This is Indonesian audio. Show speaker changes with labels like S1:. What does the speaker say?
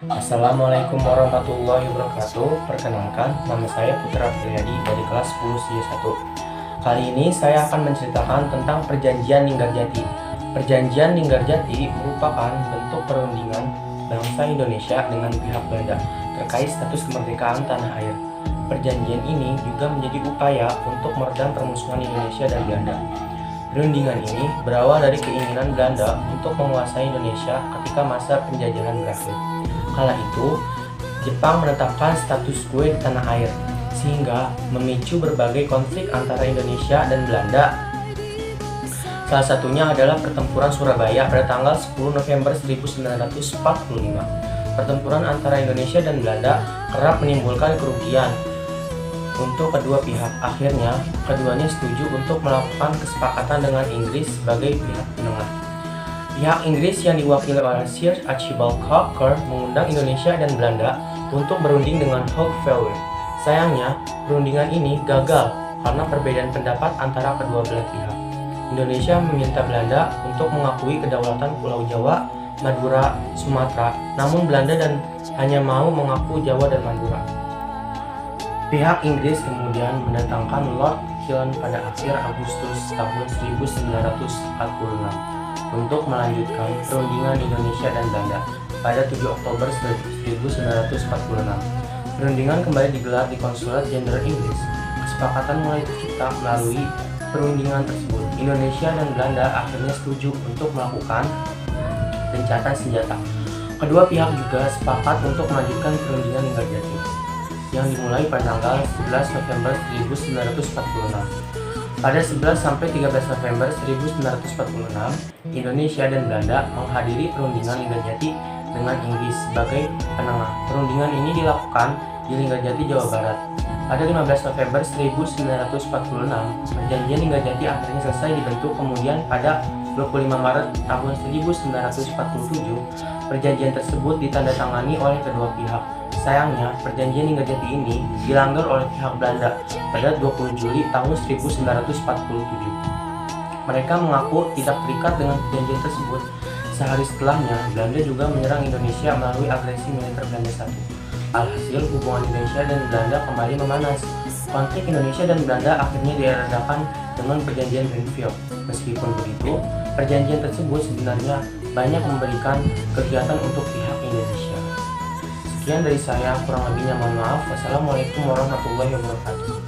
S1: Assalamualaikum warahmatullahi wabarakatuh. Perkenalkan, nama saya Putra Priadi dari kelas 10 C1. Kali ini saya akan menceritakan tentang Perjanjian Linggarjati. Perjanjian Linggarjati merupakan bentuk perundingan bangsa Indonesia dengan pihak Belanda terkait status kemerdekaan tanah air. Perjanjian ini juga menjadi upaya untuk meredam permusuhan Indonesia dan Belanda. Perundingan ini berawal dari keinginan Belanda untuk menguasai Indonesia ketika masa penjajahan berakhir. Kala itu, Jepang menetapkan status quo di tanah air, sehingga memicu berbagai konflik antara Indonesia dan Belanda. Salah satunya adalah pertempuran Surabaya pada tanggal 10 November 1945. Pertempuran antara Indonesia dan Belanda kerap menimbulkan kerugian untuk kedua pihak. Akhirnya, keduanya setuju untuk melakukan kesepakatan dengan Inggris sebagai pihak penengah. Pihak Inggris yang diwakili oleh Sir Archibald Coker mengundang Indonesia dan Belanda untuk berunding dengan Hoogevelde. Sayangnya, perundingan ini gagal karena perbedaan pendapat antara kedua belah pihak. Indonesia meminta Belanda untuk mengakui kedaulatan Pulau Jawa, Madura, Sumatera, namun Belanda hanya mau mengaku Jawa dan Madura. Pihak Inggris kemudian mendatangkan Lord Killen pada akhir Agustus tahun 1946 untuk melanjutkan perundingan Indonesia dan Belanda pada 7 Oktober 1946. Perundingan kembali digelar di Konsulat Jenderal Inggris. Kesepakatan mulai tercipta melalui perundingan tersebut. Indonesia dan Belanda akhirnya setuju untuk melakukan gencatan senjata. Kedua pihak juga sepakat untuk melanjutkan perundingan Linggarjati yang dimulai pada tanggal 11 November 1946. Pada 11 sampai 13 November 1946, Indonesia dan Belanda menghadiri perundingan Linggarjati dengan Inggris sebagai penengah. Perundingan ini dilakukan di Linggarjati, Jawa Barat. Pada 15 November 1946, Perjanjian Linggarjati akhirnya selesai dibentuk. Kemudian pada 25 Maret tahun 1947, perjanjian tersebut ditandatangani oleh kedua pihak. Sayangnya, perjanjian Linggarjati ini dilanggar oleh pihak Belanda pada 20 Juli tahun 1947. Mereka mengaku tidak terikat dengan perjanjian tersebut. Sehari setelahnya, Belanda juga menyerang Indonesia melalui agresi militer Belanda I. Alhasil, hubungan Indonesia dan Belanda kembali memanas. Konflik Indonesia dan Belanda akhirnya diredakan dengan perjanjian Greenfield. Meskipun begitu, perjanjian tersebut sebenarnya banyak memberikan kegiatan untuk pihak Indonesia. Sekian dari saya, kurang lebihnya mohon maaf. Wassalamualaikum warahmatullahi wabarakatuh.